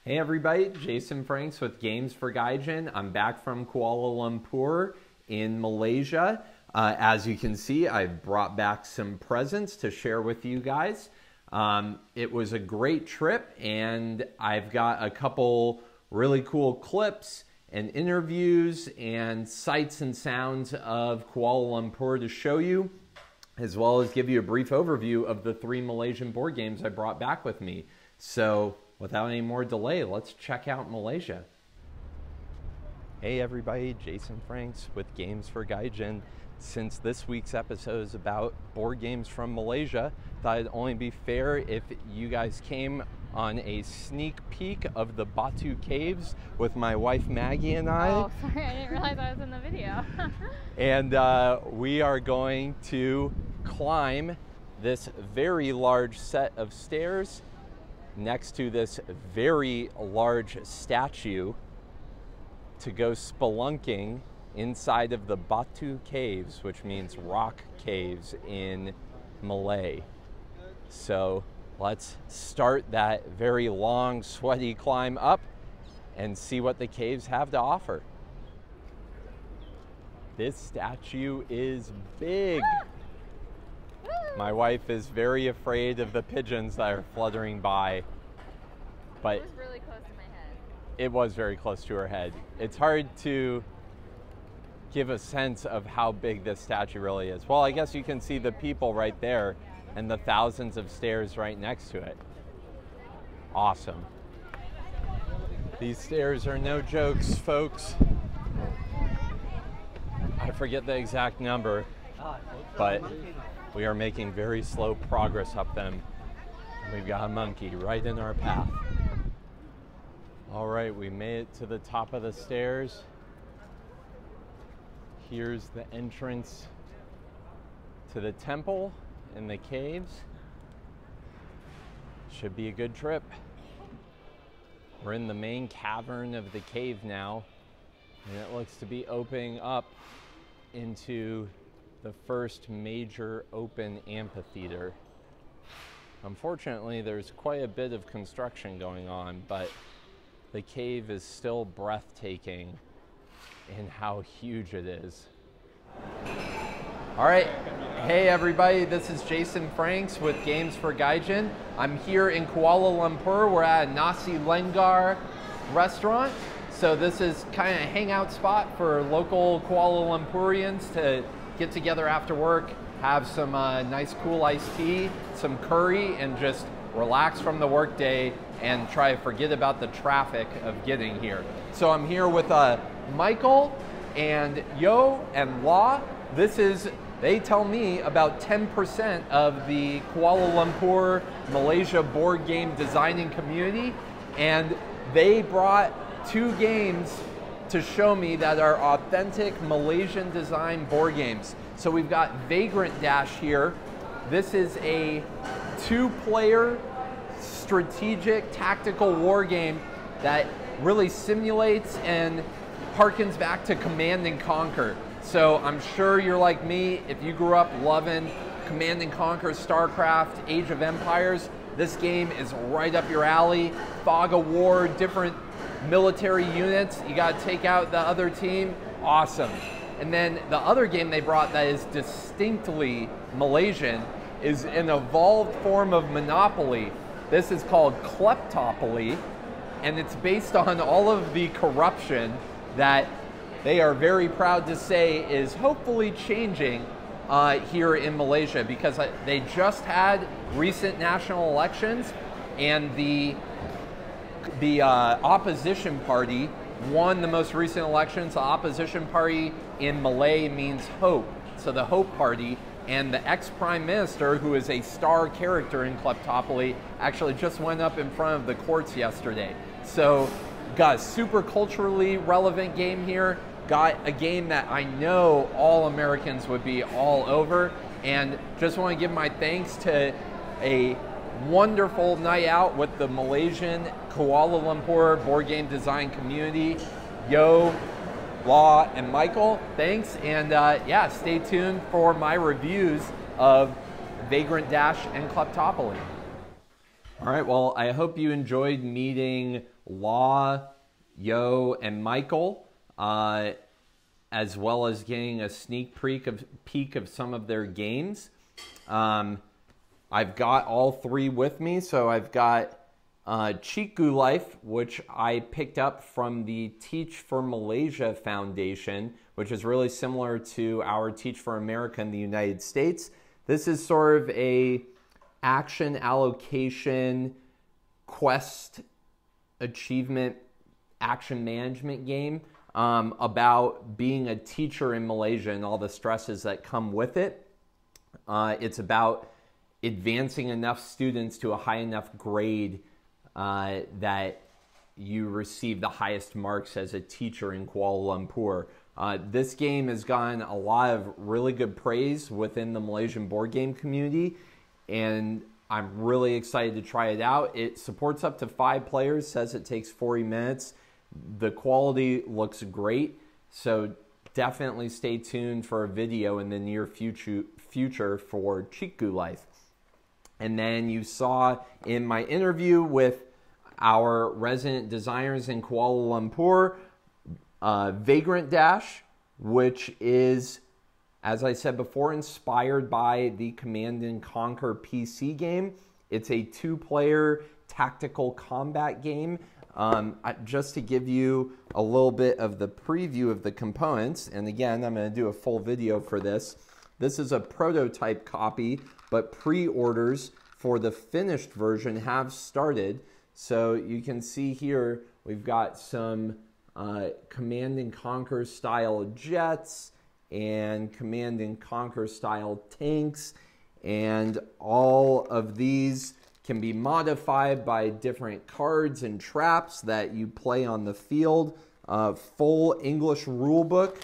Hey everybody, Jason Franks with Games for Gaijin. I'm back from Kuala Lumpur in Malaysia. As you can see, I've brought back some presents to share with you guys. It was a great trip and I've got a couple really cool clips and interviews and sights and sounds of Kuala Lumpur to show you, as well as give you a brief overview of the 3 Malaysian board games I brought back with me. So without any more delay, let's check out Malaysia. Hey everybody, Jason Franks with Games for Gaijin. Since this week's episode is about board games from Malaysia, thought it'd only be fair if you guys came on a sneak peek of the BATU caves with my wife Maggie and I. Oh, sorry, I didn't realize I was in the video. And we are going to climb this very large set of stairs next to this very large statue to go spelunking inside of the BATU caves, which means rock caves in Malay. So let's start that very long, sweaty climb up and see what the caves have to offer. This statue is big. My wife is very afraid of the pigeons that are fluttering by, but It was really close to my head. it was very close to her head. It's hard to give a sense of how big this statue really is. Well, I guess you can see the people right there and the thousands of stairs right next to it. Awesome. These stairs are no jokes, folks. I forget the exact number, but we are making very slow progress up them. We've got a monkey right in our path. All right, we made it to the top of the stairs. Here's the entrance to the temple and the caves. Should be a good trip. We're in the main cavern of the cave now, and it looks to be opening up into the first major open amphitheater. Unfortunately, there's quite a bit of construction going on, but the cave is still breathtaking in how huge it is. All right, hey everybody, this is Jason Franks with Games for Gaijin. I'm here in Kuala Lumpur. We're at a Nasi Lengar restaurant. So this is kind of a hangout spot for local Kuala Lumpurians to get together after work, have some nice cool iced tea, some curry, and just relax from the workday and try to forget about the traffic of getting here. So I'm here with Michael and Yo and Law. This is, they tell me, about 10% of the Kuala Lumpur, Malaysia board game designing community, and they brought 2 games to show me that are authentic Malaysian design board games. So we've got Vagrant Dash here. This is a 2-player strategic tactical war game that really simulates and harkens back to Command and Conquer. So I'm sure you're like me, if you grew up loving Command and Conquer, StarCraft, Age of Empires, this game is right up your alley. Fog of War, different military units, you gotta take out the other team, awesome. And then the other game they brought that is distinctly Malaysian is an evolved form of Monopoly. This is called Kleptopoly, and it's based on all of the corruption that they are very proud to say is hopefully changing here in Malaysia, because they just had recent national elections and the opposition party won the most recent elections. The opposition party in Malay means hope. So the Hope Party, and the ex-prime minister, who is a star character in Kleptopoly, actually just went up in front of the courts yesterday. So got a super culturally relevant game here. Got a game that I know all Americans would be all over. And just want to give my thanks to a wonderful night out with the Malaysian Kuala Lumpur board game design community. Yo, Law, and Michael, thanks. And yeah, stay tuned for my reviews of Vagrant Dash and Kleptopoly. All right, well, I hope you enjoyed meeting Law, Yo, and Michael, as well as getting a sneak peek of some of their games. I've got all three with me, so I've got Cikgu Life, which I picked up from the Teach for Malaysia Foundation, which is really similar to our Teach for America in the United States. This is sort of a action allocation quest achievement action management game about being a teacher in Malaysia and all the stresses that come with it. It's about advancing enough students to a high enough grade that you receive the highest marks as a teacher in Kuala Lumpur. This game has gotten a lot of really good praise within the Malaysian board game community, and I'm really excited to try it out. It supports up to 5 players, says it takes 40 minutes. The quality looks great, so definitely stay tuned for a video in the near future for Cikgu Life. And then you saw in my interview with our resident designers in Kuala Lumpur, Vagrant Dash, which is, as I said before, inspired by the Command & Conquer PC game. It's a 2-player tactical combat game. Just to give you a little bit of the preview of the components, and again, I'm going to do a full video for this. This is a prototype copy, but pre-orders for the finished version have started. So you can see here, we've got some Command & Conquer style jets and Command & Conquer style tanks, and all of these can be modified by different cards and traps that you play on the field. Full English rulebook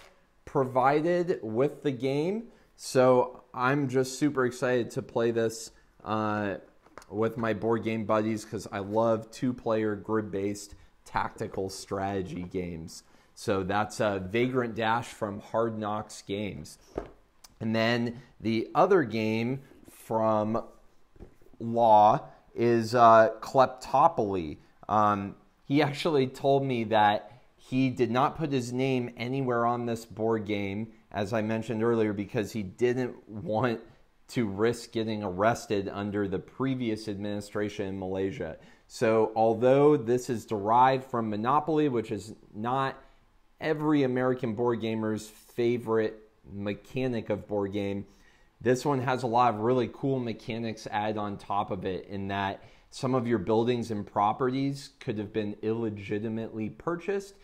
provided with the game. So I'm just super excited to play this with my board game buddies because I love 2-player grid-based tactical strategy games. So that's Vagrant Dash from Hard Knocks Games. And then the other game from Law is Kleptopoly. He actually told me that he did not put his name anywhere on this board game, as I mentioned earlier, because he didn't want to risk getting arrested under the previous administration in Malaysia. So although this is derived from Monopoly, which is not every American board gamer's favorite mechanic of board game, this one has a lot of really cool mechanics added on top of it, in that some of your buildings and properties could have been illegitimately purchased.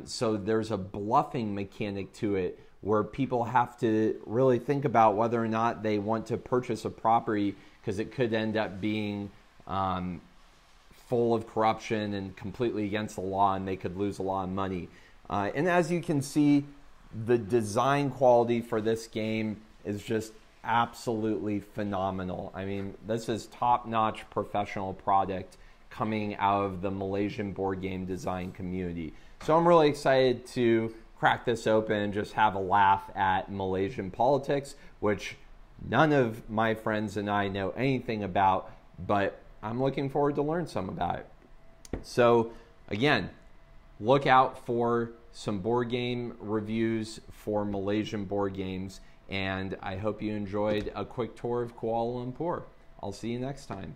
So there's a bluffing mechanic to it where people have to really think about whether or not they want to purchase a property, because it could end up being full of corruption and completely against the law, and they could lose a lot of money. And as you can see, the design quality for this game is just absolutely phenomenal. I mean, this is top-notch professional product coming out of the Malaysian board game design community. So I'm really excited to crack this open and just have a laugh at Malaysian politics, which none of my friends and I know anything about, but I'm looking forward to learn some about it. So again, look out for some board game reviews for Malaysian board games, and I hope you enjoyed a quick tour of Kuala Lumpur. I'll see you next time.